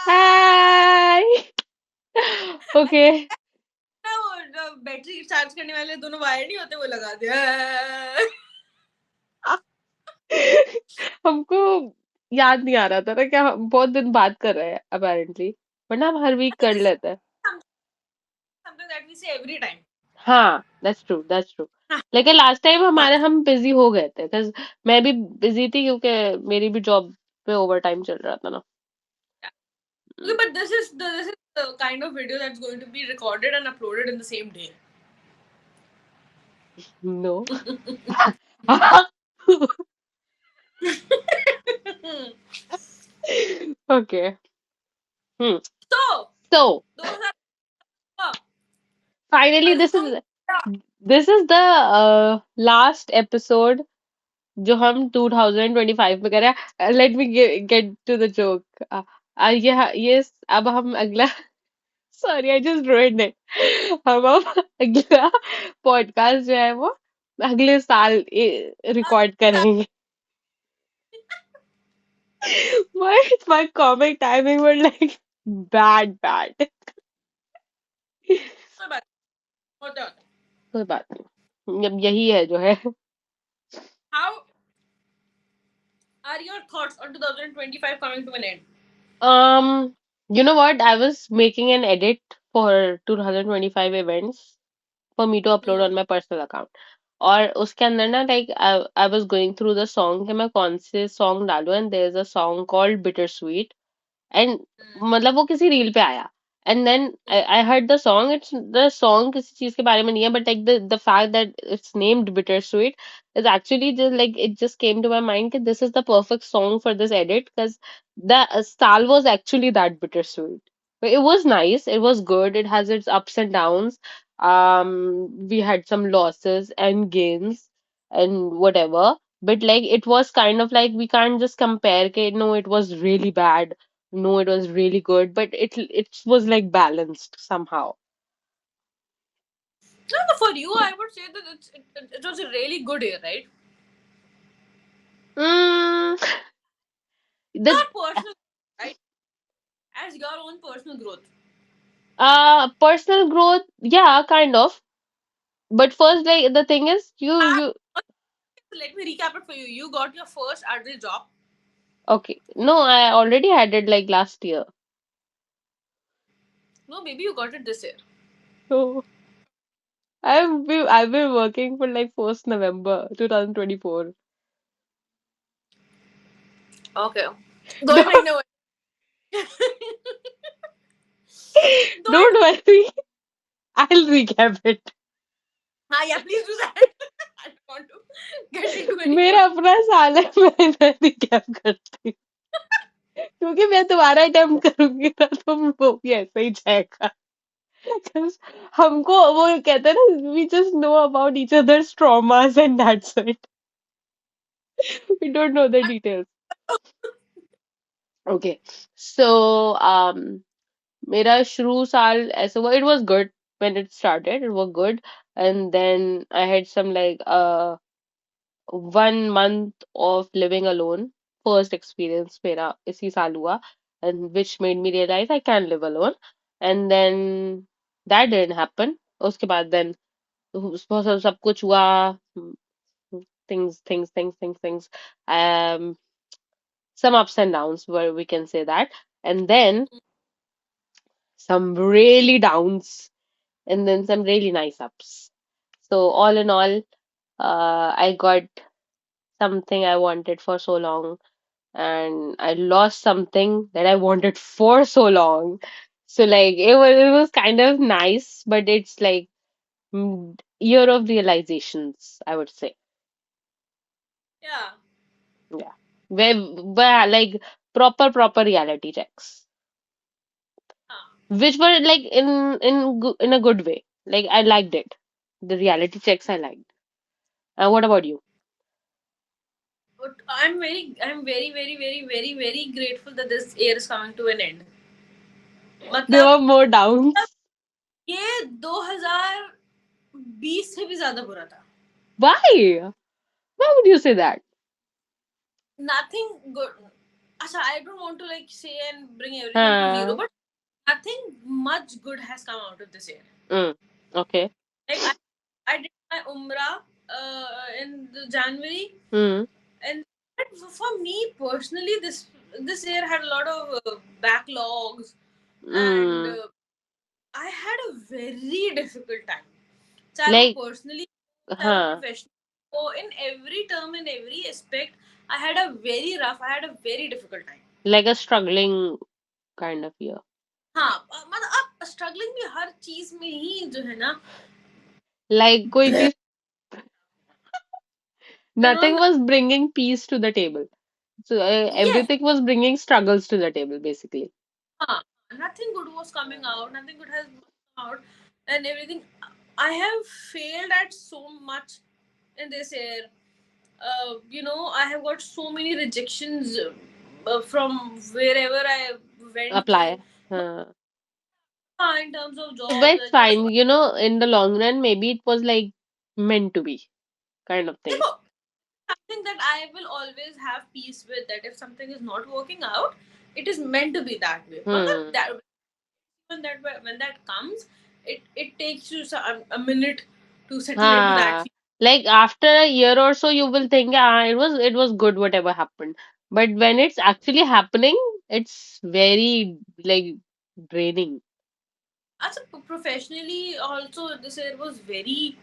Hi. Okay. ना वो battery charge करने वाले दोनों वायर नहीं होते वो लगा दिया हमको याद नहीं आ रहा था ना क्या हम बहुत दिन बात कर रहे हैं अपेरेंटली वरना हम हर वीक कर लेते हैं something that we say every time. हाँ दैट्स ट्रू लेकिन लास्ट टाइम हाँ हम बिजी हो गए थे 'cause मैं भी बिजी थी क्योंकि मेरी भी जॉब पे ओवर टाइम चल रहा था ना okay, but this is the kind of video that's going to be recorded and uploaded in the same day. No okay hmm So so 2000 finally अरे तुम this is the last episode जो हम 2025 में कर रहे हैं let me get to the joke ये अब हम अगला sorry I just ruined it हम अब अगला पॉडकास्ट जो है वो अगले साल रिकॉर्ड करेंगे my comic timing were like bad कोई बात होता होता. कोई बात नहीं अब यही है जो है How are your thoughts on 2025 coming to an end? um you know what I was making an edit for 2025 events for me to upload Hmm. on my personal account और उसके अंदर ना like I was going through the song कि मैं कौन से song डालूं and there is a song called Bittersweet and मतलब वो किसी रील पे आया and then I heard the song it's the song किसी चीज के बारे में नहीं है but like the fact that it's named Bittersweet is actually just like it just came to my mind कि this is the perfect song for this edit because the style was actually that bittersweet. But it was nice, it was good, it has its ups and downs. We had some losses and gains and whatever. But like it was kind of like we can't just compare ke, no, it was really bad. No, it was really good, but it was like balanced somehow. No, no, for you, I would say that it was a really good year, right? Mm, the Not personal, right? As your own personal growth. personal growth, yeah, kind of. But first, like the thing is, Ah, you let me recap it for you. You got your first adult job. okay. No, I already had it like last year. No, maybe you got it this year. So I've been working for like first November 2024. Okay. दो ही Don't महीने हुए. दो ही. don't worry, I'll recap it. हाँ, yeah, please do that. I don't want to get into any मेरा अपना साल है मैं recap करती हूँ क्योंकि मैं दोबारा अटेम्प्ट करूंगी ना तो वो भी ऐसा ही जाएगा 'Cause हमको वो कहते हैं ना we just know about each other's traumas and that's it. We don't know the details. Okay. So मेरा शुरू साल ऐसा हुआ it was good when it started it was good and then I had some like 1 month of living alone first experience मेरा इसी साल हुआ and which made me realize I can live alone and then that didn't happen उसके बाद then बहुत सब कुछ हुआ things some ups and downs where we can say that and then some really downs and then some really nice ups so all in all I got something I wanted for so long and I lost something that I wanted for so long so like it was kind of nice but it's like year of realizations I would say Yeah. yeah where like proper reality checks हाँ. which were like in a good way. Like I liked it. The reality checks I liked. What about you? But I'm very grateful that this year is coming to an end. There मतलब were more downs. ये 2020 से भी ज्यादा बुरा था. Why? Why would you say that? Nothing good. Acha, I don't want to like say and bring everything to zero, हाँ. but nothing much good has come out of this year. Mm. Okay. Like I did my umrah in the January, Mm. and for me personally, this year had a lot of backlogs, and Mm. I had a very difficult time. चाहे वो Like, personally, चाहे वो हाँ. professionally. So in every term, in every aspect, I had a very rough, I had a very difficult time. Like a struggling kind of year. हाँ मतलब अब struggling भी हर चीज में ही जो है ना, Like कोई चीज, you know, nothing was bringing peace to the table. So yes, everything was bringing struggles to the table, basically. हाँ, nothing good was coming out, nothing good has come out, and everything. I have failed at so much in this year. I have got so many rejections from wherever I went to. Apply. हाँ. In terms of But jobs, it's fine. In the long run, maybe it was like meant to be kind of thing. देखो, something that I will always have peace with, that if something is not working out, it is meant to be that way. Magar Hmm. that when that comes, it takes you a minute to settle into that हाँ. feeling. Like after a year or so, you will think, it was good whatever happened. But when it's actually happening, it's very like draining. As a professionally, also this year was very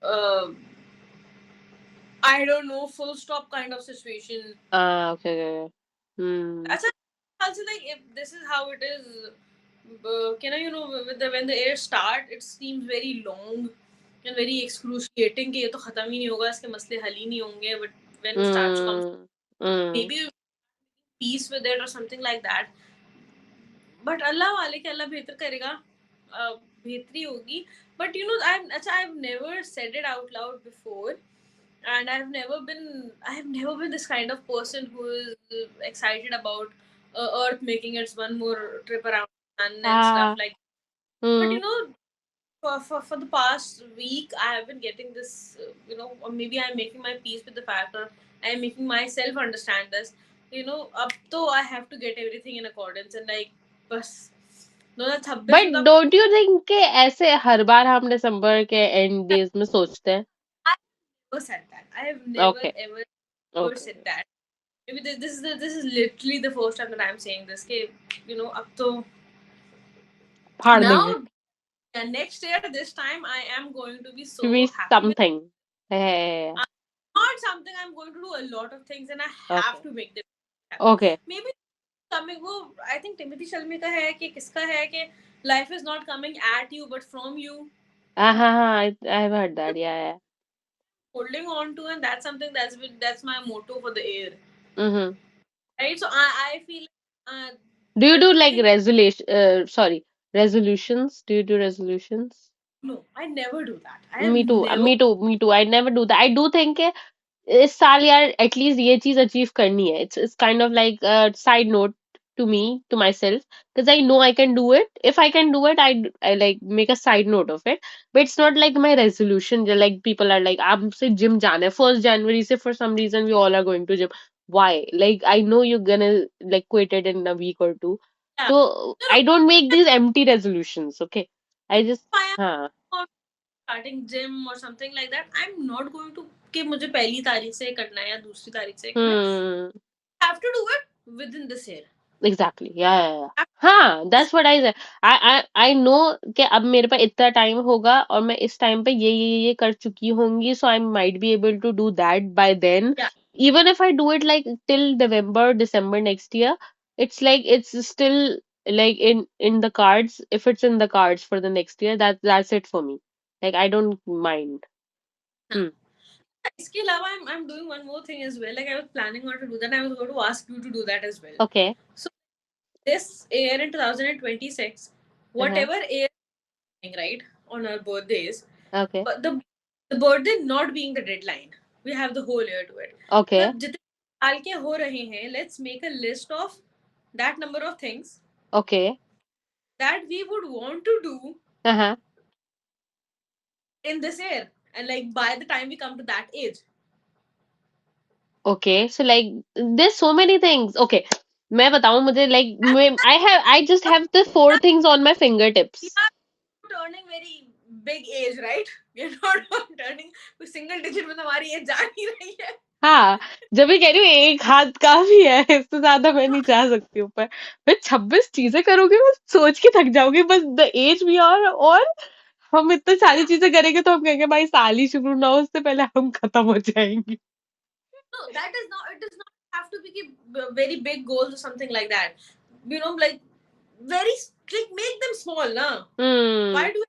uh, I don't know, full stop kind of situation. Ah, okay, okay, okay. Hmm. As also like if this is how it is, can I with when the air start, it seems very long and very excruciating कि ये तो खत्म ही नहीं होगा, इसके मसले हल ही नहीं होंगे, but when it starts to come, Hmm. Hmm. maybe peace with it or something like that. But अल्लाह वाले के अल्लाह बेहतर करेगा, बेहतरी होगी. But I've never said it out loud before, and I have never been this kind of person who is excited about Earth making its one more trip around the sun and stuff Ah. like. But Hmm. for the past week, I have been getting this, or maybe I'm making my peace with the fact, or I'm making myself understand this. Up to I have to get everything in accordance and like, बस 2026 But मतलब don't you think कि ऐसे हर बार हम दिसंबर के and days में सोचते हैं? I never said that. I have never Okay. ever ever Okay. said that. Maybe this is literally the first time that I'm saying this. Okay, up to फाड़ देंगे. now, next year this time I am going to be To be so happy with. something. Yeah. Not something I'm going to do a lot of things and I have Okay. to make them happen. Okay. Maybe coming वो I think Timothy Shalmi का है कि किसका है कि life is not coming at you but from you. I've heard that. Yeah. Holding on to, and that's something that's my motto for the year. Yeah. Mm-hmm. Right? So I feel Do you the do like thing. resolutions? Do you do resolutions? No, I never do that. I have Me too. never. Me too. Me too. I never do that. I do think इस साल यार at least ये चीज achieve करनी है. It's kind of like a side note to me, to myself, because I know I can do it. If I can do it, I like make a side note of it. But it's not like my resolution. Like people are like, आप से gym जाना है 1st January से, for some reason we all are going to gym. Why? Like I know you're gonna like quit it in a week or two. Yeah. So No, no. I don't make these empty resolutions. Okay. I If just I हाँ. am starting gym or something like that, I'm not going to कि मुझे पहली तारीख से करना है या दूसरी तारीख से करना है. Hmm. Have to do it within this year. Exactly. Yeah, yeah, yeah. हाँ, that's what I said. I know कि अब मेरे पास इतना टाइम होगा और मैं इस टाइम पे ये कर चुकी होंगी, so I might be able to do that by then. Yeah. Even if I do it like till November, December next year, it's like it's still like in the cards. If it's in the cards for the next year, that's it for me. Like I don't mind. हाँ. Hmm. इसके अलावा I'm doing one more thing as well. Like I was planning not to do that. I was going to ask you to do that as well. Okay. So this year in 2026, Uh-huh. whatever year right on our birthdays, Okay. but the birthday not being the deadline, we have the whole year to it. Okay. तब जितने साल के हो रहे हैं, let's make a list of that number of things Okay. that we would want to do Uh-huh. in this year, and like by the time we come to that age, Okay, so like there's so many things. Okay, मैं बताऊं मुझे like I just have the four things on my We fingertips. are turning very big age, right? We are not turning कोई single digit में तो हमारी as जा नहीं रही है. हाँ, जब भी कह रही हूँ एक हाथ काफी है, इससे ज्यादा मैं नहीं जा सकती ऊपर। मैं 26 चीजें करूंगी, मैं सोच के थक जाऊंगी, बस द एज वी आर, और हम इतनी सारी चीजें करेंगे तो हम कहेंगे भाई साल ही शुरू ना हो उससे पहले हम खत्म हो जाएंगे। No, that is not. It does not have to be very big goals or something like that. Like very like make them small, na. Hmm. Why do it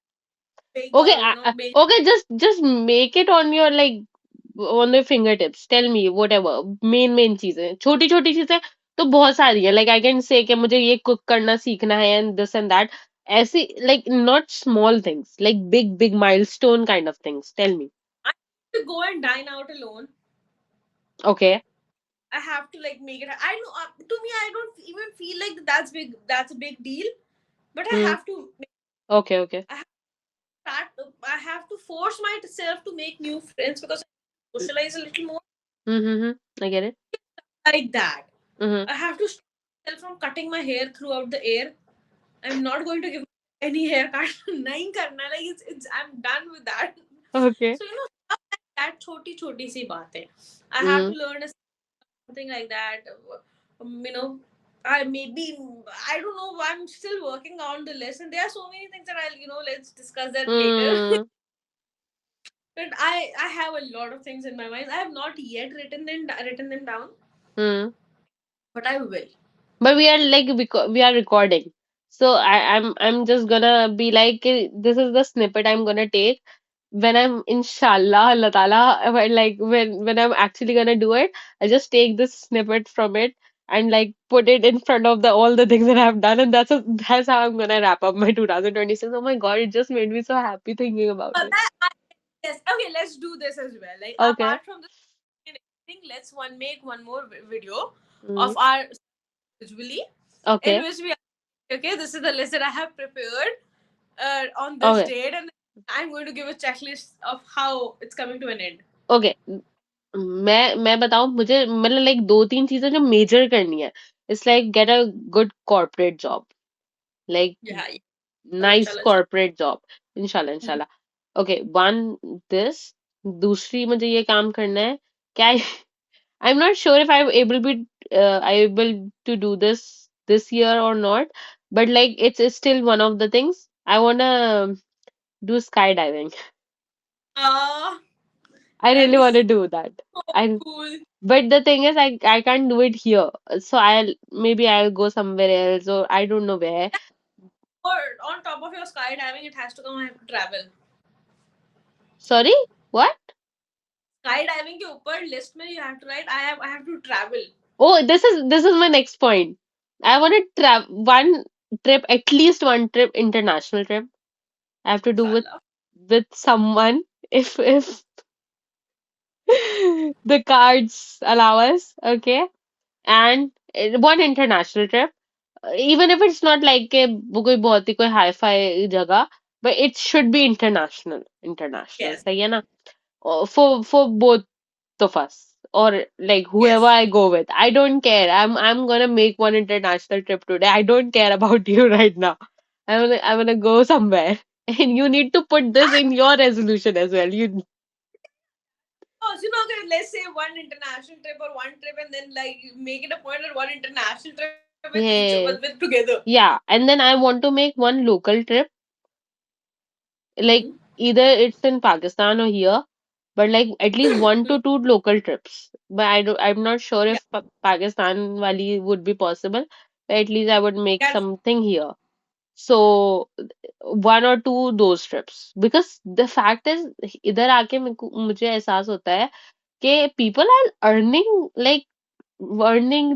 big Okay, or make okay, just make it on your like on your fingertips. Tell me whatever main चीजें, छोटी छोटी चीजें तो बहुत सारी है. Like I can say कि मुझे ये cook करना सीखना है and this and that. ऐसी like not small things, like big milestone kind of things. Tell me. I have to go and dine out alone. Okay. I have to like make it. I know to me, I don't even feel like that's big. That's a big deal. But I Hmm. have to. Okay. Okay. I have to start. I have to force myself to make new friends because I socialize a little more Mm-hmm. I get it. like that. Mm-hmm. I have to stop myself from cutting my hair throughout the air. I'm not going to give any haircut. नहीं करना. Like it's I'm done with that. Okay. So stuff like that छोटी छोटी सी बातें. I have Mm-hmm. to learn something like that. I maybe I don't know. I'm still working on the list, and there are so many things that I'll let's discuss that later. Mm-hmm. But I have a lot of things in my mind. I have not yet written them down, but I will. But we are like we are recording. So I'm just gonna be like this is the snippet I'm gonna take when I'm inshallah Allah Ta'ala when I'm actually gonna do it. I just take this snippet from it and like put it in front of the all the things that I've done, and that's how I'm gonna wrap up my 2026. Oh my God, it just made me so happy thinking about it. Yes. Okay, let's do this as well. Like Okay. apart from this and everything, let's make one more video Mm. of our usually in Okay. which we okay, this is the list that I have prepared on this Okay. date, and I'm going to give a checklist of how it's coming to an end. Okay. मैं बताऊं मुझे मतलब like दो तीन चीजें जो major करनी है. It's like get a good corporate job, like Yeah, nice inshallah, inshallah. Corporate job. इंशाल्लाह Mhm. इंशाल्लाह. Okay, one this. दूसरी मुझे ये काम करना है. क्या I am not sure if I able to do this year और not, but like it's still one of the things I want do skydiving. Ah, I that really is want to do that. so I cool. But the thing is, I can't do it here. So I'll go somewhere else, or I don't know where. Or on top of your skydiving, it has to come. I have to travel. Sorry, what? Skydiving के ऊपर list में you have to write. I have to travel. Oh, this is my next point. I want to one trip, at least one trip, international trip. I have to do Inshallah. with someone if the cards allow us. Okay, and one international trip. Even if it's not like कि वो कोई बहुत ही कोई hi-fi जगह, but it should be international, Yes. सही है ना? For both of us, or like whoever Yes. I go with. I don't care. I'm gonna make one international trip today. I don't care about you right now. I'm gonna go somewhere. And you need to put this I in your resolution as well. You Oh, so okay, let's say one international trip or one trip, and then like make it a point at one international trip with each with Yeah. together. Yeah. And then I want to make one local trip, like Hmm. either it's in Pakistan or here, but like at least one to two local trips. But I'm not sure Yeah. if Pakistan wali would be possible. But at least I would make Yes. something here. So one or two those trips. Because the fact is, इधर आके मुझे एहसास होता है कि people are earning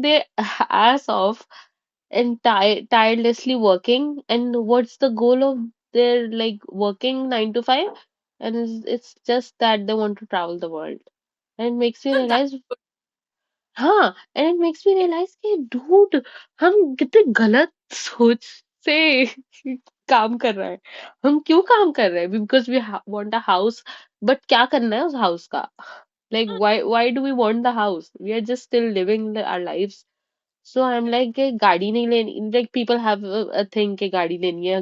their ass off and tirelessly working, and what's the goal of their like working 9 to 5, and it's just that they want to travel the world. And it makes me So that realize, हाँ, and it makes me realize कि dude, हम कितने गलत सोच से काम कर रहे हैं. हम क्यों काम कर रहे हैं? Because we want a house, but क्या करना है उस हाउस का? Like, why do we want the house? We are just still living our lives. So I'm like कि गाड़ी नहीं लेनी, like people have a thing कि गाड़ी लेनी है,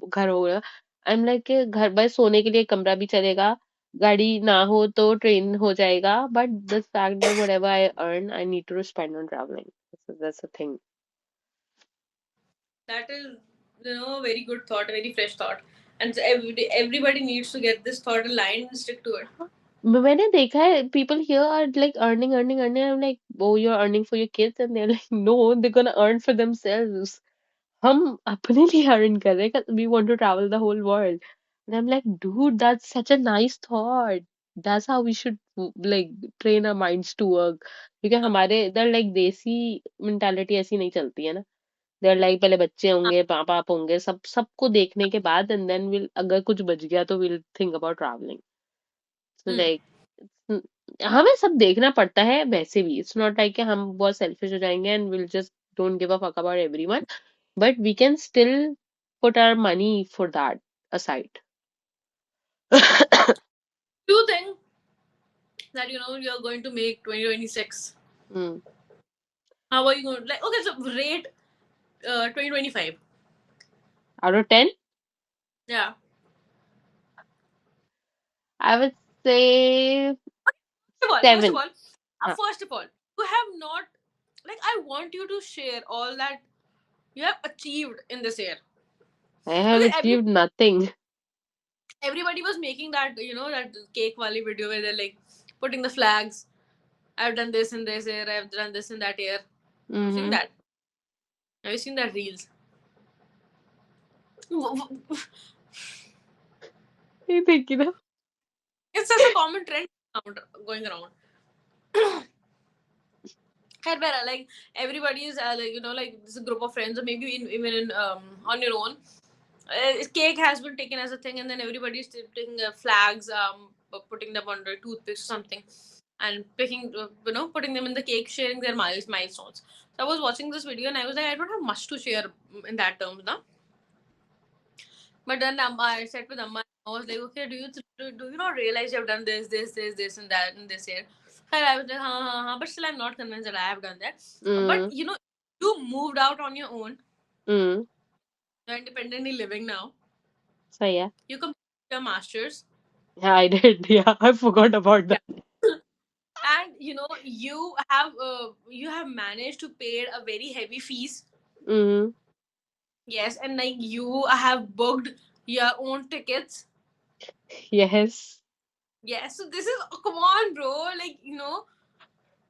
घर होगा. I'm like कि घर बस सोने के लिए कमरा भी चलेगा, गाड़ी ना हो तो ट्रेन हो जाएगा, but the fact that whatever I earn I need to spend on traveling. So that's the thing. That is, a very good thought, a very fresh thought. And so everybody needs to get this thought aligned and stick to it. मैंने देखा है people here are like earning. I'm like, oh, you're earning for your kids, and they're like, no, they're gonna earn for themselves. हम अपने लिए earn कर रहे हैं, 'cause we want to travel the whole world. And I'm like, dude, that's such a nice thought. That's how we should like train our minds to work. क्योंकि हमारे इधर like देसी mentality ऐसी नहीं चलती है ना. They're like पहले बच्चे हाँ, होंगे, पापा आप होंगे, सबको देखने के बाद and then we'll अगर कुछ बच गया तो we'll think about traveling. So hmm, like हमें सब देखना पड़ता है वैसे भी. It's not like कि हम बहुत selfish हो जाएंगे and we'll just don't give a fuck about everyone. But we can still put our money for that aside. do you think that you're going to make 2026? Hmm. How are you going to, like, okay, so rate 2025. Out of 10, Yeah. I would say First of 7. all, Huh. first of all, you have not, like, I want you to share all that you have achieved in this year. I have Okay, achieved nothing. everybody was making that, that cake wali video where they're like putting the flags. I've done this in this year, I've done this in that year. Have you seen Mm-hmm. that? Have you seen that reels? You think, It's such a common trend going around. Like everybody is like, like this group of friends, or maybe even in on your own. Cake has been taken as a thing, and then everybody's taking flags, putting them under toothpicks or something, and picking, putting them in the cake, sharing their milestones. So I was watching this video, and I was like, I don't have much to share in that terms, now. But then I said with Amma, I was like, okay, do you not realize you have done this, and that in this year? And I was like, but still, I'm not convinced that I have done that. But Mm. you moved out on your own. Mm. You're independently living now. So yeah. You completed your masters. Yeah, I did. Yeah, I forgot about Yeah. that. And you have managed to pay a very heavy fees. Mm. Yes, and like you have booked your own tickets. Yes. Yes, so this is, come on, bro. Like,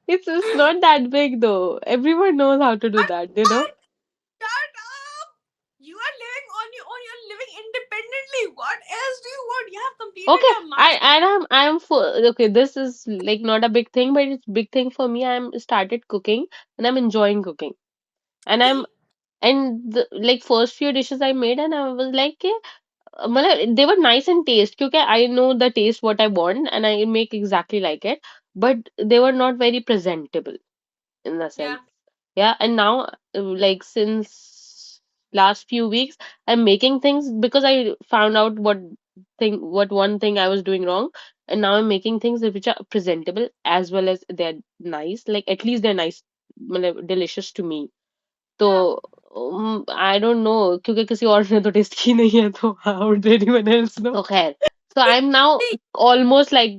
It's not that big though. Everyone knows how to do what? that. Shut up! You are living on your own. You're living independently. What else do you want? You have completed Okay, your master. I'm for okay. This is like not a big thing, but it's big thing for me. I'm started cooking and I'm enjoying cooking, and I'm See, and the like first few dishes I made, and I was like, मतलब they were nice in taste, because I know the taste what I want and I make exactly like it, but they were not very presentable in the yeah. sense. Yeah, and now like since last few weeks, I'm making things because I found out what one thing I was doing wrong, and now I'm making things which are presentable as well as they're nice. Like at least they're nice, मतलब delicious to me. तो Yeah. I don't know, क्योंकि किसी और ने तो test की नहीं है, तो how would anyone else know? तो खैर, so I'm now See, almost like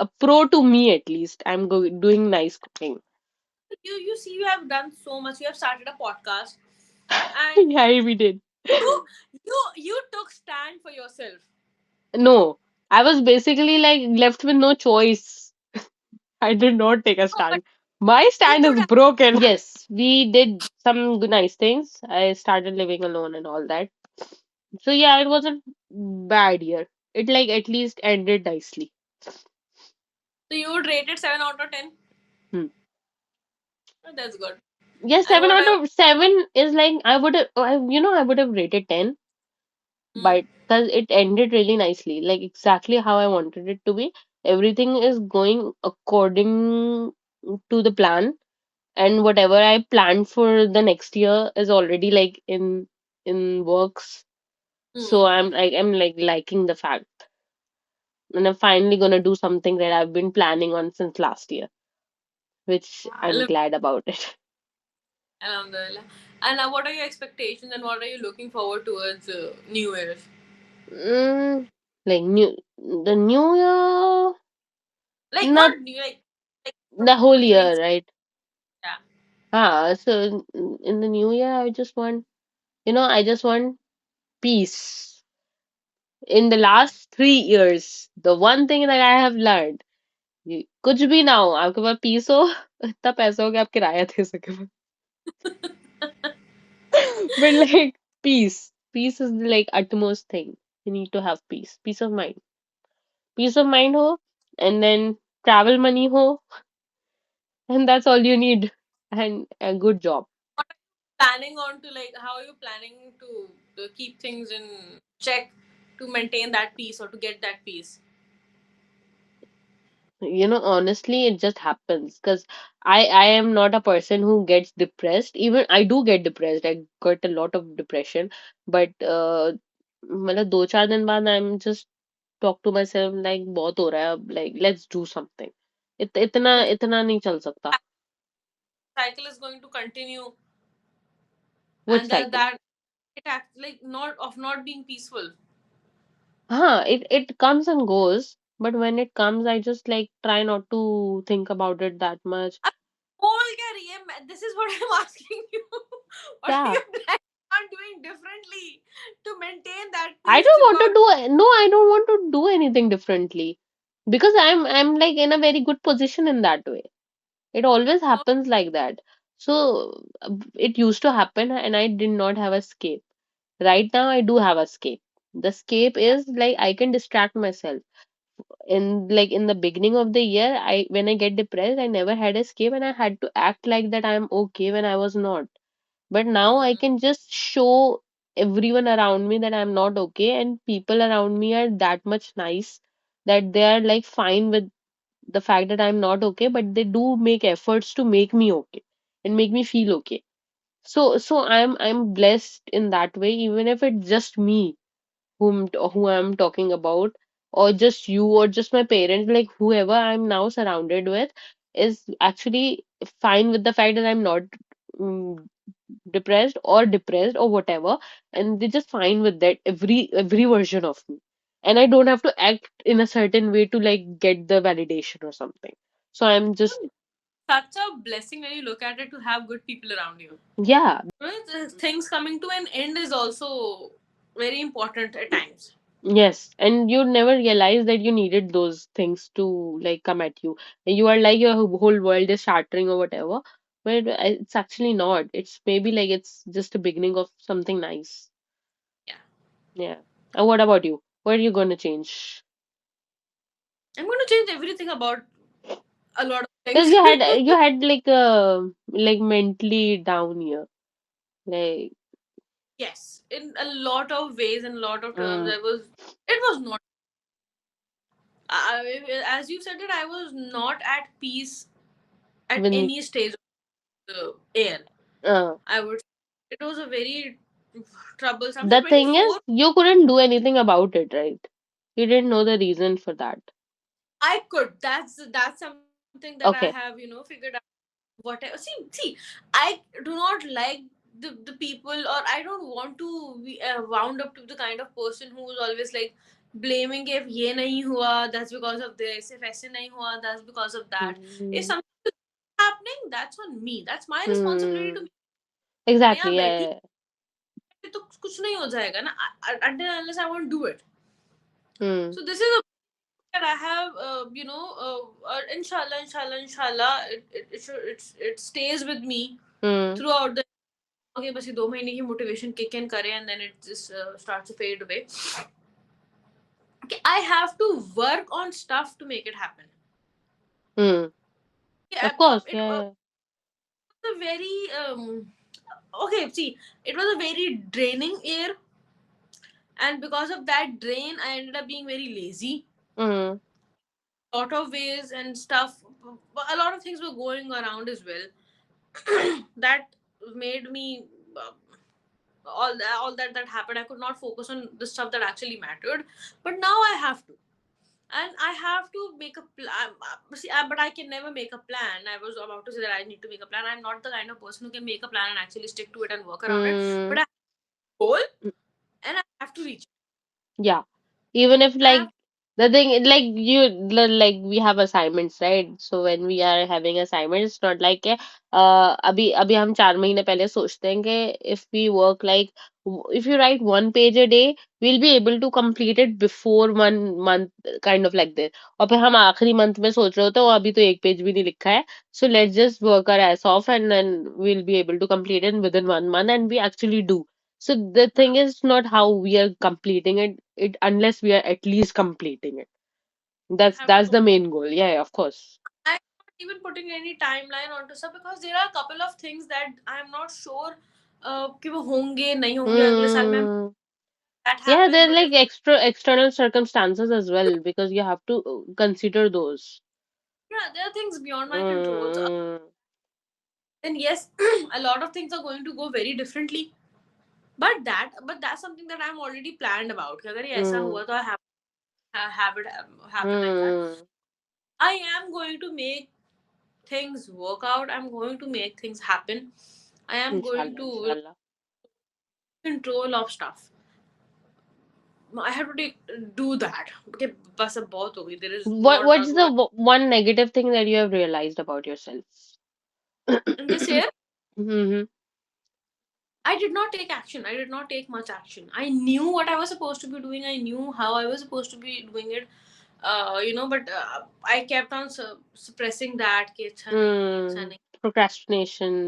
a pro to me. At least I'm doing nice cooking. you see, you have done so much. You have started a podcast, and Yeah, we did. you took stand for yourself. No, I was basically like left with no choice. I did not take a No, but stand. My you stand could is have. broken. Yes, we did some nice things. I started living alone and all that. So yeah, it wasn't bad year. It like at least ended nicely. So you would rate it 7 out of 10. Hmm. Oh, that's good. Yes, And seven what out I of seven is like I would have, I would have rated 10, mm, but because it ended really nicely, like exactly how I wanted it to be. Everything is going according to the plan, and whatever I planned for the next year is already like in works. So mm. I'm like liking the fact. And I'm finally gonna do something that I've been planning on since last year, which I'm Look, glad about it. Alhamdulillah. And what are your expectations and what are you looking forward towards New Year's? Mm, like the new year, Like not not new, like from the whole between. year, right? Yeah. So in the new year, I just want, I just want peace. In the last 3 years, the one thing that I have learned, कुछ भी ना हो, आपके पास piece हो, इतना पैसा हो कि आप किराया दे सके. But like peace is the like utmost thing. You need to have peace of mind ho, and then travel money ho, and that's all you need, and a good job. What are you planning on to like? How are you planning to keep things in check to maintain that peace or to get that peace? Honestly, it just happens because I am not a person who gets depressed. Even I do get depressed. I got a lot of depression, but मतलब 2-4 दिन बाद I'm just talk to myself like बहुत हो रहा है अब, like let's do something. इतना But इतना नहीं चल सकता. cycle is going to continue, Which and cycle? that it acts like not of not being peaceful. It comes and goes, but when it comes, I just like try not to think about it that much. अब बोल क्या रही है this is what I'm asking you. What are Yeah, you planning on doing differently to maintain that I peace don't want to throughout? do no, I don't want to do anything differently because I'm like in a very good position in that way. It always No, happens like that. So it used to happen, and I did not have escape. Right now, I do have escape. The escape yeah. is like I can distract myself. In the beginning of the year, I when I get depressed, I never had escape, and I had to act like that I'm okay when I was not. But now I Mm. can just show everyone around me that I'm not okay, and people around me are that much nice that they are like fine with the fact that I'm not okay, but they do make efforts to make me okay and make me feel okay. So I'm blessed in that way, even if it's just me who I'm talking about, or just you, or just my parents, like whoever I'm now surrounded with, is actually fine with the fact that I'm not mm, depressed or whatever, and they're just fine with that every version of me, and I don't have to act in a certain way to like get the validation or something. So I'm just Such a blessing when you look at it to have good people around you. yeah. Well, things coming to an end is also very important at times. Yes, and you never realize that you needed those things to like come at you. And you are like your whole world is shattering or whatever, but it's actually not. It's maybe like it's just the beginning of something nice. Yeah. Yeah. And what about you? What are you going to change? I'm going to change everything about a lot of Because things. you had like mentally down here. Like Yes, in a lot of ways, in a lot of terms, mm, it was not, as you said it, I was not at peace at when any stage of the air. uh, I would, it was a very troublesome. So the thing is 24, you couldn't do anything about it, right? You didn't know the reason for that. I could. That's something that I have, Okay. figured out. Whatever. See, I do not like the people, or I don't want to be wound up to the kind of person who is always like blaming if ye nahi hua, that's because of this. If aise nahi hua, that's because of that. If Hmm. something is happening, that's on me. That's my responsibility to Hmm. make. मैं यहाँ Exactly. बैठी Yeah. तो कुछ नहीं हो जाएगा ना, until unless I won't do it. Yeah. So this is a that I have, inshallah, inshallah, inshallah, it stays with me Hmm. throughout the. Okay, बस ये 2 महीने की motivation kick in करे and then it just starts to fade away. Okay, I have to work on stuff to make it happen. Hmm. Yeah, Of course. it was Yeah. a very okay. See, it was a very draining year, and because of that drain, I ended up being very lazy. Hmm. Lot of ways and stuff. A lot of things were going around as well. That made me all that happened. I could not focus on the stuff that actually mattered, but now I have to. and I have to make a plan. See, but I can never make a plan. I was about to say that I need to make a plan. I'm not the kind of person who can make a plan and actually stick to it and work around it. But Mm, I have a goal and I have to reach it. yeah. Even if I like have, the thing like like we have assignments, right? So when we are having assignments, it's not like के, अभी अभी हम 4 महीने पहले सोचते हैं कि if we work like if you write 1 page a day, we'll be able to complete it before 1 month, kind of like this. और फिर हम आखिरी month में सोच रहे होते हैं, वो अभी तो एक पेज भी नहीं लिखा है. So let's just work our ass off and then we'll be able to complete it within 1 month, and we actually do. So the thing is not how we are completing it unless we are at least completing it. That's have to that's complete. the main goal. Yeah, yeah, of course. I'm not even putting any timeline onto stuff because there are a couple of things that I'm not sure कि वो होंगे नहीं होंगे अगले साल में. Hmm. That Yeah, happens, there are but like if external circumstances as well because you have to consider those. yeah, there are things beyond my control. So, Hmm. then yes, a lot of things are going to go very differently. But that's something that I'm already planned about. कि अगर ये ऐसा Hmm. हुआ तो have it happen like that. Hmm. I am going to make things work out. I'm going to make things happen. I am going Inshallah, to inshallah. control of stuff. I have to do that. Okay, बस अब बहुत हो गई. There is What's not the much one negative thing that you have realized about yourself? in this year. Mm-hmm. I did not take action. I did not take much action. I knew what I was supposed to be doing. I knew how I was supposed to be doing it. But I kept on suppressing that कि अच्छा नहीं अच्छा Hmm. नहीं. Procrastination.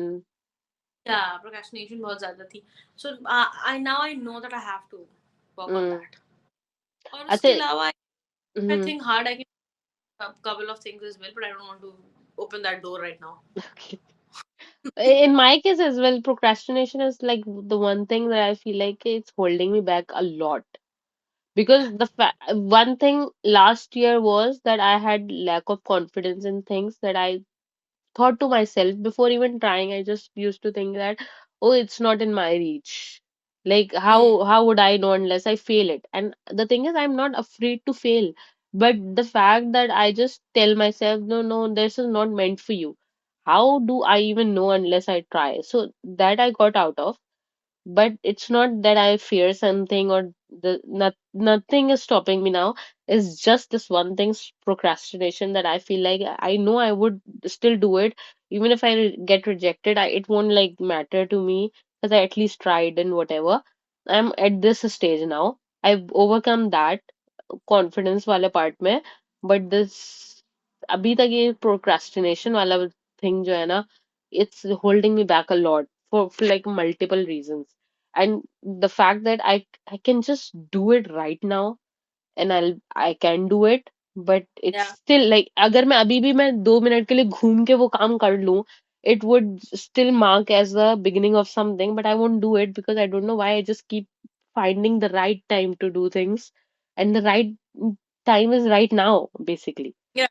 Yeah, procrastination बहुत ज़्यादा थी. So I now I know that I have to work on Hmm. that. और I उसके think. अलावा I Mhm. think hard I can do a couple of things as well, but I don't want to open that door right now. In my case as well, procrastination is like the one thing that I feel like it's holding me back a lot. Because one thing last year was that I had lack of confidence in things that I thought to myself before even trying. I just used to think that, oh, it's not in my reach. Like Hmm. how would I know unless I fail it? And the thing is, I'm not afraid to fail. But the fact that I just tell myself, no, no, this is not meant for you. How do I even know unless I try? So that I got out of. But it's not that I fear something or nothing is stopping me now. It's just this one thing's procrastination that I feel like I know I would still do it even if I get rejected. It won't like matter to me because I at least tried and whatever. I'm at this stage now. I've overcome that confidence वाले part में but this अभी तक ये procrastination वाला thing जो है ना it's holding me back a lot for like multiple reasons and the fact that I can just do it right now and I can do it but it's Yeah. still like अगर मैं अभी भी मैं 2 minute के लिए घूम के वो काम कर लूं it would still mark as the beginning of something but I won't do it because I don't know why I just keep finding the right time to do things and the right time is right now basically. Yeah.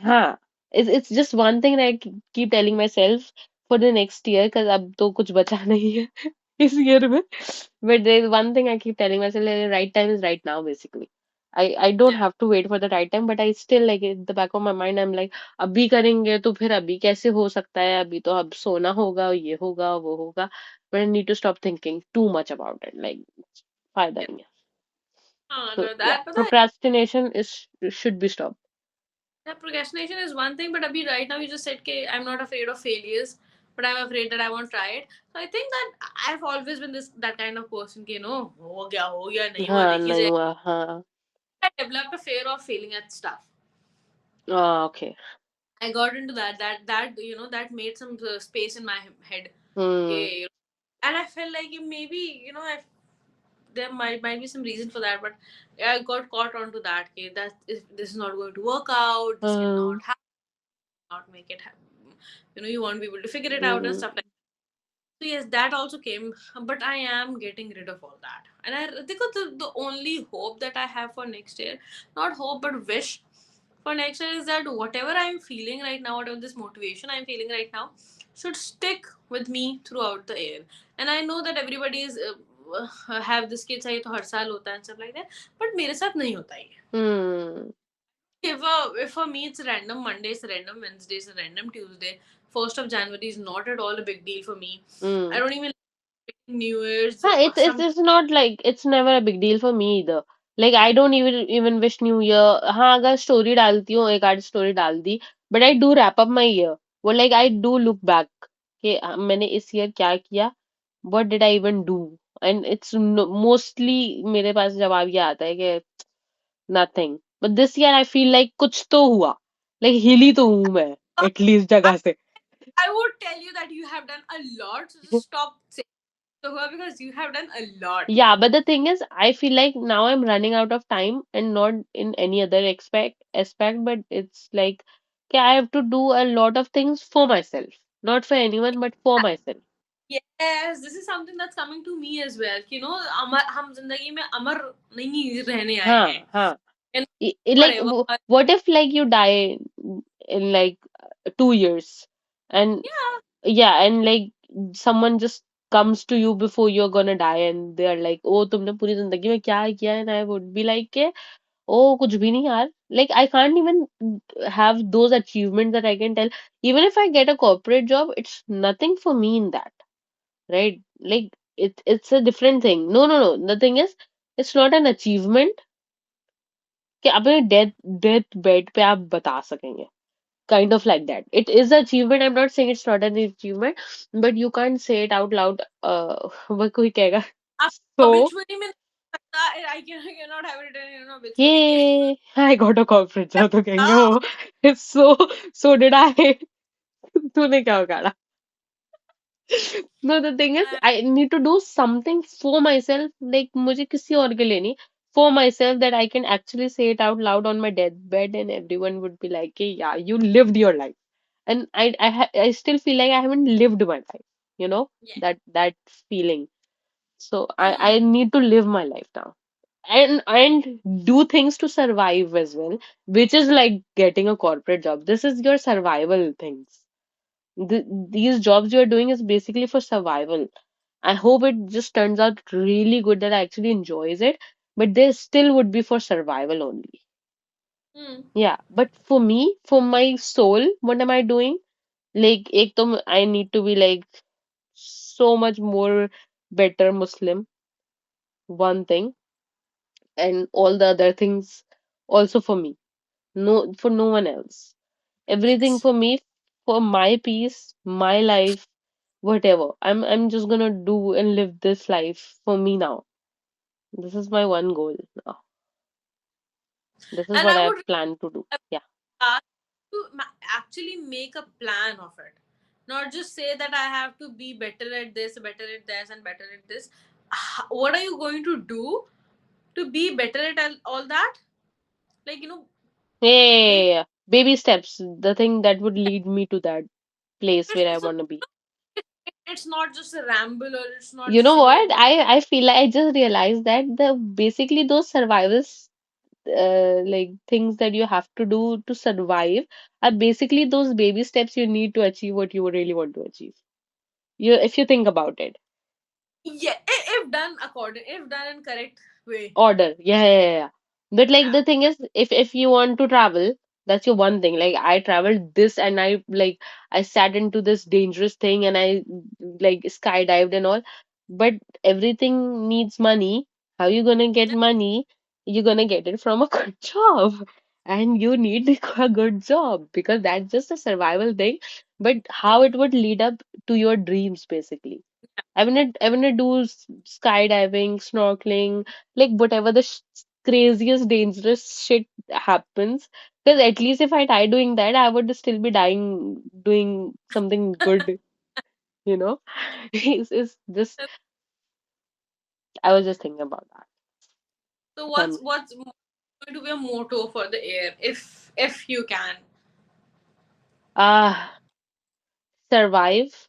हाँ, it's just one thing that I keep telling myself for the next year because अब तो कुछ बचा नहीं है इस year में. But there is one thing I keep telling myself like, the right time is right now basically. I don't Yeah. have to wait for the right time, but I still like in the back of my mind I'm like अभी करेंगे तो फिर अभी कैसे हो सकता है अभी तो अब सोना होगा ये होगा वो होगा but I need to stop thinking too much about it like फायदा Yeah. नहीं है. So No, yeah, that पता है. procrastination is should be stopped. Yeah, procrastination is one thing, but abhi right now you just said कि I'm not afraid of failures, but I'm afraid that I won't try it. So I think that I've always been this that kind of person कि हो गया नहीं हुआ हाँ देखी नहीं जाए. हुआ हाँ. I developed a fear of failing at stuff. Okay. I got into that made some space in my head. Hmm. Okay, and I felt like maybe there might be some reason for that, but I got caught onto that. Okay, this is not going to work out. This Hmm. cannot happen. Not make it happen. You won't be able to figure it out and Hmm. stuff like. So yes, that also came, but I am getting rid of all that. And I think the only hope that I have for next year, not hope but wish for next year is that whatever I'm feeling right now, whatever this motivation I'm feeling right now, should stick with me throughout the year. And I know that everybody is have this kid चाहिए तो हर साल होता है and stuff like that, but मेरे साथ नहीं होता ये. Hmm. If for me it's random Monday, it's random Wednesday, it's random Tuesday. 1st of January is not at all a big deal for me. I Mm. don't even like New Year's. Huh, Some it's not like it's never a big deal for me either. Like I don't even wish New Year. हाँ अगर story डालती हूँ एक आध story डाल दी but I do wrap up my year. वो like I do look back कि मैंने इस year क्या किया, what did I even do, and it's mostly मेरे पास जवाब ये आता है कि nothing. But this year I feel like कुछ तो हुआ, like हिली तो हूँ मैं at least I, जगह से. I would tell you that you have done a lot. So just stop saying so because you have done a lot. Yeah, but the thing is, I feel like now I'm running out of time and not in any other aspect, but it's like okay, I have to do a lot of things for myself, not for anyone, but for myself. Yes, this is something that's coming to me as well. You know, अमर हम जिंदगी में अमर नहीं रहने आए हैं. हाँ, हाँ. And Like, forever. what if like you die in like 2 years, and Yeah. yeah, and like someone just comes to you before you're gonna die, and they are like, oh, तुमने पूरी जिंदगी में क्या किया, and I would be like, oh, कुछ भी नहीं यार. Like I can't even have those achievements that I can tell. Even if I get a corporate job, it's nothing for me in that, right? Like it's a different thing. No, no, no. The thing is, it's not an achievement कि अपने death bed पे आप बता सकेंगे. Kind of like that. It is an achievement. I'm not saying it's not an achievement, but you can't say it out loud. वो कोई कहेगा. आप So, obituary में I cannot have it in obituary के. yay! I got a corporate job. तो कहेंगे हाँ. oh, so so did I. तूने क्या करा? No, the thing is, I need to do something for myself. Like मुझे किसी और के लिए नहीं. For myself that I can actually say it out loud on my deathbed and everyone would be like, hey, yeah, you lived your life. And I still feel like I haven't lived my life. You know, Yeah. that feeling. So I Hmm. need to live my life now. And do things to survive as well, which is like getting a corporate job. This is your survival things. These jobs you're doing is basically for survival. I hope it just turns out really good that I actually enjoys it, but they still would be for survival only. Hmm. Yeah, but for me, for my soul, what am I doing? Like, ek to I need to be like so much more better Muslim, one thing, and all the other things also for me. No, for no one else. Everything Yes. for me, for my peace, my life, whatever. I'm just gonna do and live this life for me now. This is my one goal now. This is And what I I would have planned to do. Yeah. ask to actually make a plan of it, not just say that I have to be better at this, better at this, and better at this. What are you going to do to be better at all that? Like, maybe Hey, baby steps, the thing that would lead me to that place where I so want to be. it's not just a ramble, or it's not You just know what? go. I feel like I just realized that the basically those survivals like things that you have to do to survive are basically those baby steps you need to achieve what you really want to achieve. You if you think about it. Yeah, if done according, if done in correct way. Order. Yeah, yeah, yeah. Yeah. But like Yeah. the thing is, if you want to travel, that's your one thing. Like I traveled this and I sat into this dangerous thing and I like skydived and all. But everything needs money. How you gonna get money? You're gonna get it from a good job. And you need a good job because that's just a survival thing. But how it would lead up to your dreams basically. I wanna do skydiving, snorkeling, like whatever the craziest, dangerous shit happens. Because at least if I die doing that, I would still be dying doing something good, you know? It's just, I was just thinking about that. So Some, what's going to be a motto for the air, if you can? ah, survive,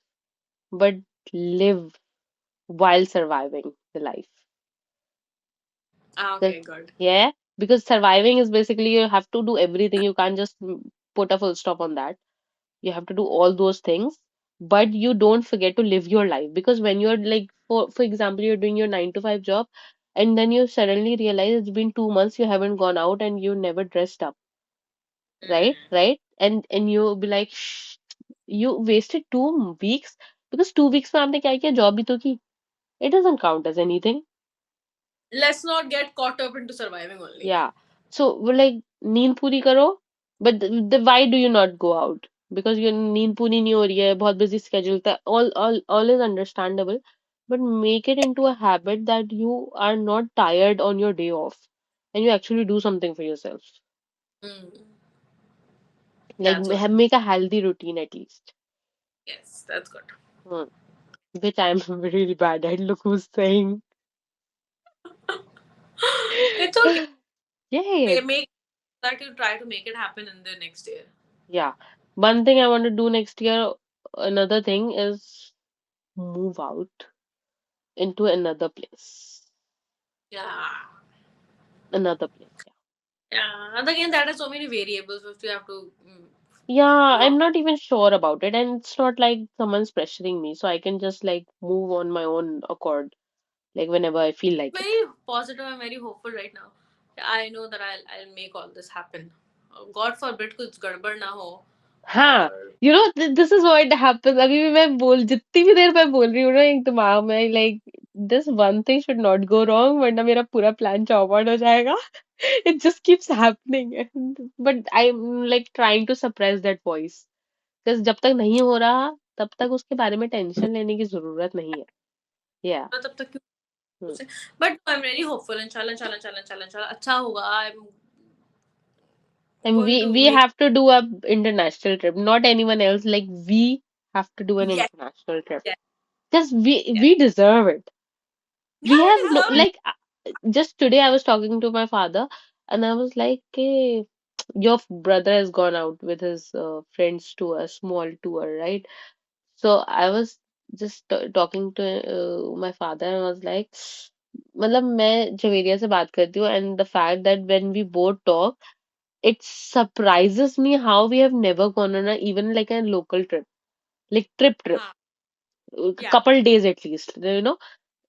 but live while surviving the life. Ah, The, okay, good. yeah, because surviving is basically you have to do everything. You can't just put a full stop on that. You have to do all those things, but you don't forget to live your life because when you're like for example you're doing your 9 to 5 job and then you suddenly realize it's been 2 months you haven't gone out and you never dressed up, right? And you'll be like, shh, you wasted 2 weeks because 2 weeks में आपने क्या किया job भी तो की. It doesn't count as anything. Let's not get caught up into surviving only. Yeah. So we're like नींद पूरी करो, but why do you not go out? Because your नींद पूरी नहीं हो रही है, बहुत busy schedule था. All is understandable, but make it into a habit that you are not tired on your day off, and you actually do something for yourself. Mm, Like that's good. make a healthy routine at least. Yes, that's good. Hmm. Which I'm really bad at. Look who's saying. It's okay. Yay. Make that you try to make it happen in the next year. Yeah. One thing I want to do next year, another thing is move out into another place. Yeah. Another place. Yeah. And again, that has so many variables which you have to Yeah, work. I'm not even sure about it, and it's not like someone's pressuring me, so I can just like move on my own accord, like whenever I feel like it. Very positive. I'm very hopeful right now. I know that I'll make all this happen. God forbid कुछ गड़बड़ ना हो हाँ, और this is what happens. अभी भी मैं बोल जितनी भी देर मैं बोल रही हूँ ना एक दिमाग में like this one thing should not go wrong वरना मेरा पूरा प्लान चौपट हो जाएगा. It just keeps happening. But I'm like trying to suppress that voice. Because जब तक नहीं हो रहा तब तक उसके बारे में टेंशन लेने की जरूरत नहीं है. Yeah. तब तक Hmm. क्यों but I am very hopeful इंशाल्लाह इंशाल्लाह इंशाल्लाह इंशाल्लाह इंशाल्लाह अच्छा होगा I am And going we to we make have to do a international trip. Not anyone else. Like we have to do an yes international trip. yes Because we yes we deserve it. yeah We we have no deserve it like just today I was talking to my father and I was like, hey, your brother has gone out with his friends to a small tour, right? So I was just talking to my father and I was like, मतलब मैं जवेरिया से बात करती हूँ and the fact that when we both talk, it surprises me how we have never gone on a even like a local trip, like trip, हाँ a yeah couple days at least,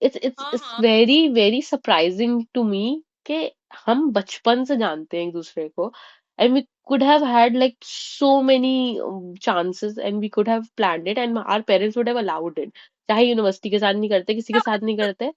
it's हाँ very very surprising to me कि हम बचपन से जानते हैं एक दूसरे को and we could have had like so many chances and we could have planned it and our parents would have allowed it चाहे यूनिवर्सिटी के साथ नहीं करते किसी के साथ नहीं करते.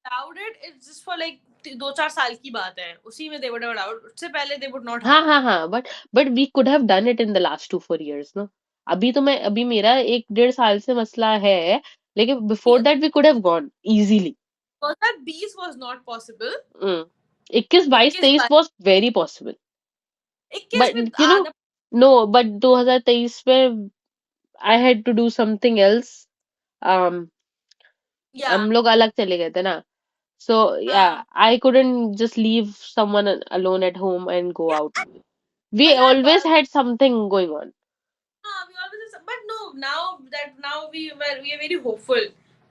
allowed it it's just for like 2-4 साल की बात है उसी में they would have allowed उससे पहले they would not हाँ have हाँ हाँ but we could have done it in the last 2-4 years ना. अभी मेरा 1-1.5 साल से मसला है लेकिन before that we could have gone easily. 2020 was not possible Mm. 21 22 23 21 was very possible. 21 But में you know, आधा no, but 2023 में I had to do something else. Um, या हम लोग अलग चले गए थे ना. So yeah, हाँ I couldn't just leave someone alone at home and go yeah out. We always 2012 had something going on. we always but no now we are very hopeful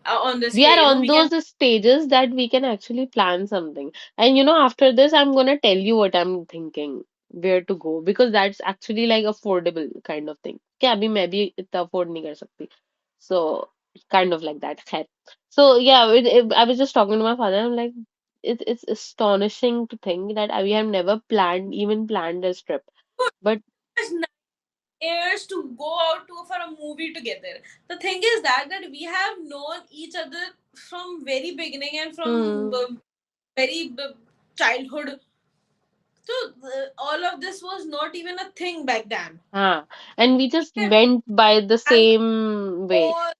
on this We way are you know on we can those stages that we can actually plan something. And you know, after this, I'm gonna tell you what I'm thinking, where to go, because that's actually like affordable kind of thing. क्या अभी मैं भी इतना afford नहीं कर सकती. So kind of like that. खैर. So yeah, I was just talking to my father. I'm like, it's astonishing to think that we have never even planned this trip. But it's 9 years to go out to for a movie together. The thing is that we have known each other from very beginning and from hmm, very childhood. So all of this was not even a thing back then. and we We just had went by the hang same way. all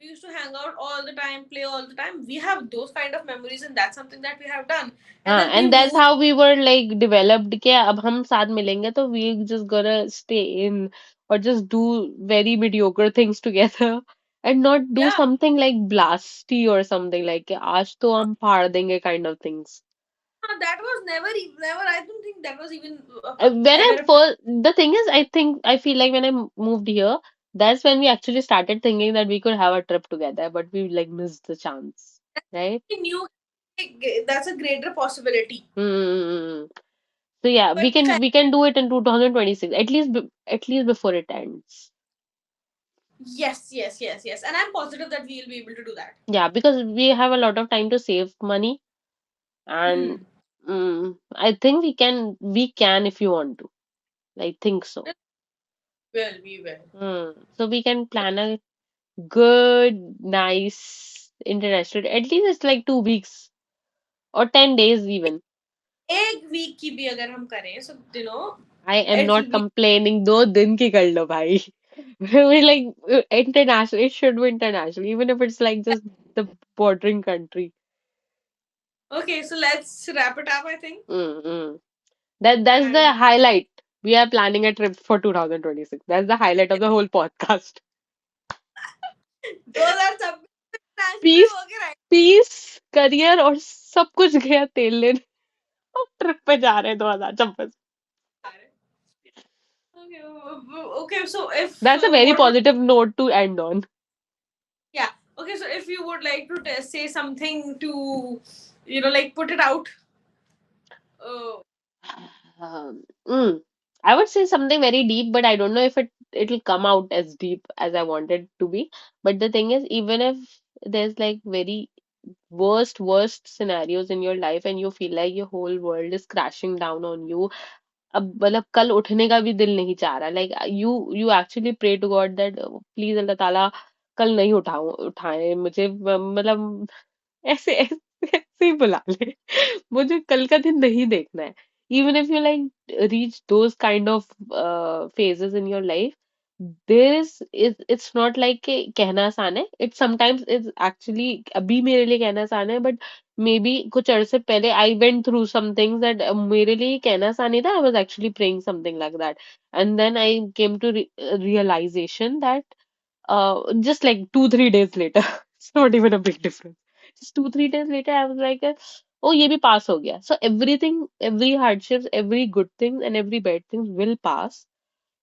we used to hang out all the time, play all the time. We have those kind of memories, and that's something that we have done. And हाँ then we and that's moved. how we were like developed कि अब हम साथ मिलेंगे तो we just gonna stay in or just do very mediocre things together and not do Yeah, something like blasty or something like कि आज तो हम फाड़ देंगे kind of things. that was never. I don't think that was even When I ever a first the thing is I feel like when I moved here that's when we actually started thinking that we could have a trip together but we like missed the chance, right? new. That's a greater possibility. Hmm. So yeah, we But can we can do it in 2026 at least at least before it ends. yes, yes, yes, yes. And I'm positive that we'll be able to do that. Yeah, because we have a lot of time to save money and Hmm. I think we can if you want to. I think so. Well, we will. So we can plan a good, nice international. At least it's like 2 weeks or 10 days even. एक week की भी अगर हम करें, so you know, I am it not will be complaining. 2 दिन की कर लो भाई. We're like international. It should be international, even if it's like just the bordering country. okay. So let's wrap it up, I think. Mm-hmm. That's the And highlight. We are planning a trip for 2026. That's the highlight of the whole podcast. 2026 national trip Peace, होके रहे peace, career और सब कुछ गया तेल लेने. अब trip पे जा रहे हैं 2026. हैं. Okay, okay. So if That's a very what would positive note to end on. yeah. Okay, so if you would like to say something to, like put it out. Uh, Um, mm, I would say something very deep, but I don't know if it'll come out as deep as I want it to be. But the thing is, even if there's like very worst scenarios in your life and you feel like your whole world is crashing down on you, अब मतलब कल उठने का भी दिल नहीं चाह रहा, like you actually pray to God that please अल्लाह ताला कल नहीं उठाए मुझे, मतलब ऐसे ऐसे ऐसे ही बुला ले. मुझे कल का दिन नहीं देखना है. Even if you like reach those kind of phases in your life, it's not like कि कहना आसान है. It sometimes is actually अभी मेरे लिए कहना आसान है, but maybe कुछ अरसे पहले I went through some things that मेरे लिए कहना आसान नहीं था. I was actually praying something like that, and then I came to realization that just like 2-3 days later, it's not even a big difference. Just 2-3 days later, I was like, oh, ये भी pass हो गया. So everything, every hardships, every good thing and every bad thing will pass.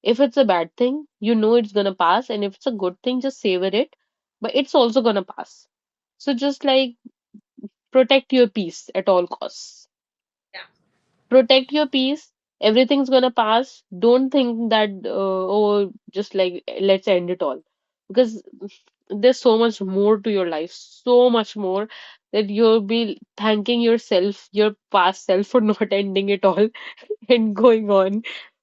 If it's a bad thing, you know it's gonna pass, and if it's a good thing, just savor it. But it's also gonna pass. So just like protect your peace at all costs. yeah, Protect your peace. Everything's gonna pass. Don't think that oh, just like let's end it all, because there's so much more to your life, so much more, that you'll be thanking yourself, your past self, for not ending it all and going on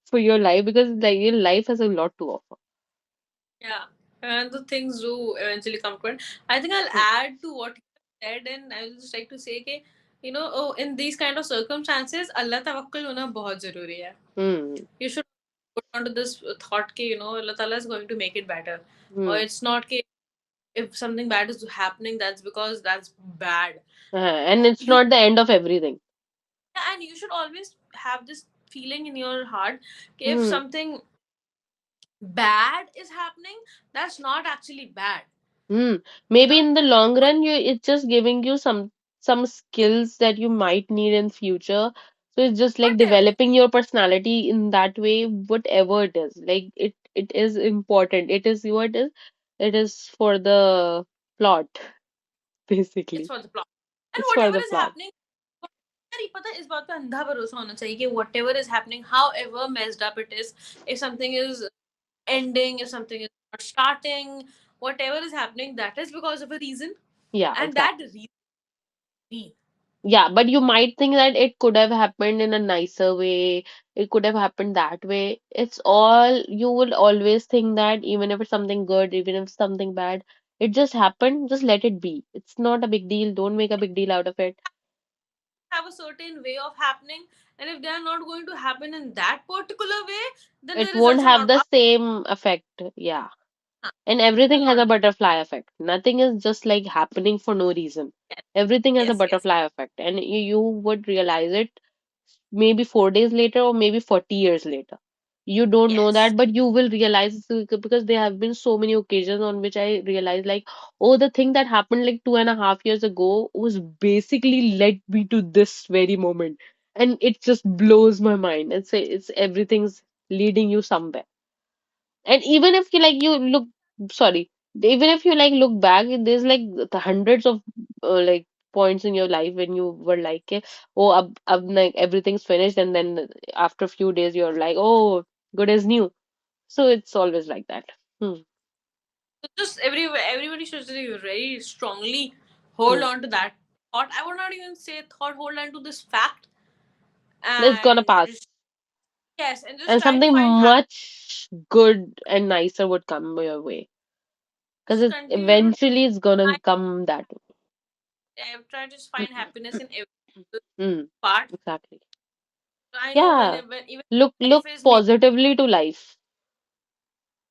for your life, because like your life has a lot to offer. yeah. And the things do eventually come to an. I think I'll Hmm. add to what you said, and I would just like to say that, oh, in these kind of circumstances, Allah tawakkul hona bahut zaruri hai. Hmm. You should put onto this thought that, Allah Ta'ala is going to make it better. Or Hmm. it's not that if something bad is happening, that's because that's bad. And it's You not the end of everything. and you should always have this feeling in your heart that if Hmm. something bad is happening, that's not actually bad. Hmm. You Maybe know, in the long run, it's just giving you some skills that you might need in future. So it's just like whatever. developing your personality in that way, whatever it is. Like it is important. It is what is. It is for the plot, It's basically. for the plot. And It's for whatever the is plot. happening, यार ये पता है, इस बात पे अंधा भरोसा होना चाहिए कि whatever is happening, however messed up it is, if something is ending, if something is not starting, whatever is happening, that is because of a reason, Yeah, and that exactly. reason me. Yeah, but you might think that it could have happened in a nicer way. It could have happened that way. It's all, you will always think that, even if it's something good, even if it's something bad, it just happened, just let it be. It's not a big deal. Don't make a big deal out of it. Have a certain way of happening, and if they are not going to happen in that particular way, then the It won't results are have not the up. same effect. Yeah. And It everything will has a not be. butterfly effect. Nothing is just like happening for no reason. Yes, Everything has a yes, yes, butterfly effect. And you would realize it maybe 4 days later or maybe 40 years later. You don't know yes, that, but you will realize because there have been so many occasions on which I realized, like, oh, the thing that happened like 2.5 years ago was basically led me to this very moment. And it just blows my mind. It's everything's leading you somewhere. And even if you like, you look, sorry, even if you like look back, there's like the hundreds of like points in your life when you were like, oh, like everything's finished, and then after a few days you're like, oh, good as new. So it's always like that. Hmm. so just everybody should really very strongly hold Hmm. on to that thought. I would not even say thought, hold on to this fact It's gonna and pass. just, yes, and just And try to something find happiness. much good and nicer would come your way. Because Just it continue to eventually is gonna try, come that try to just find happiness in every single way. part. Exactly. So I know Yeah. when even life Look is making, positively to life.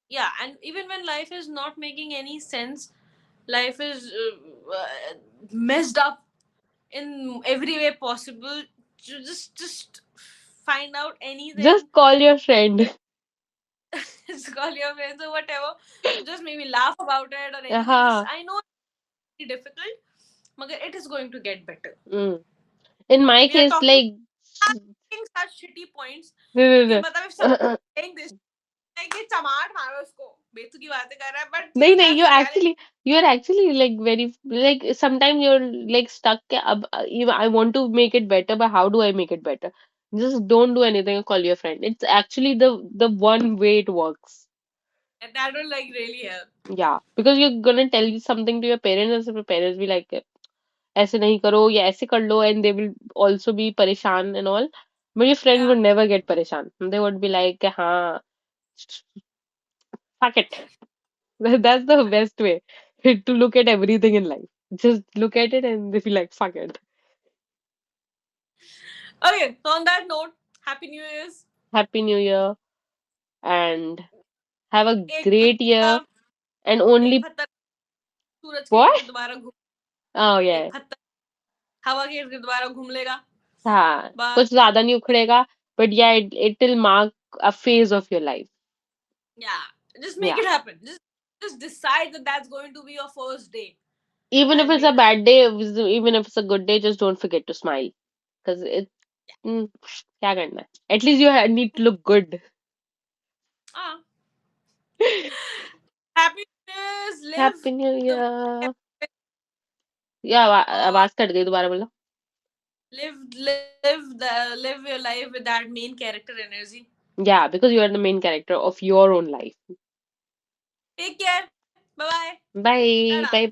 yeah, and even when life is not making any sense, life is messed up in every way possible. Just find out Just anything. call your friend. Just call your friends or whatever. Just maybe laugh about it or anything. Just, Aha. I know it's difficult, but it is going to get better. Mm. In my We are case, talking like, such shitty points wait, कि wait, मतलब if someone wait. is saying this, like कि चमाट मारो उसको, बेतु की बातें कर रहा है, but नहीं नहीं, that's the reality. you're actually like very like sometimes you're like stuck के अब I want to make it better, but how do I make it better? Just don't do anything and call your friend. It's actually the one way it works. And that will like really help. Yeah, because you're gonna tell something to your parents, and your parents be like ऐसे नहीं करो या ऐसे कर लो, and they will also be परेशान and all. But your friend Yeah. would never get परेशान. They would be like हाँ, fuck it. That's the best way to look at everything in life. Just look at it and they feel like, fuck it. Okay. So on that note, Happy New Year's. Happy New Year and have a एक great पत्ता, year. And एक only पत्ता सूरज के इर्द what? गिर्द दोबारा घूम, Oh, एक yeah. पत्ता हवा के इर्द गिर्द दोबारा घूम लेगा. हाँ, बस. कुछ ज्यादा नहीं उखड़ेगा. But yeah, it will mark a phase of your life. Yeah. Just make Yeah. it happen. Just decide that that's going to be your first day Even if and it's a make it. bad day, even if it's a good day, just don't forget to smile. Because mm, क्या करना है? At least you need to look good. Ah. Happy New Year's. Happy Live New the Year. या or आवाज cut गई दोबारा बोलो. live your life with that main character energy. Yeah, because you are the main character of your own life. Take care. Bye bye. Bye. Tada. Bye bye.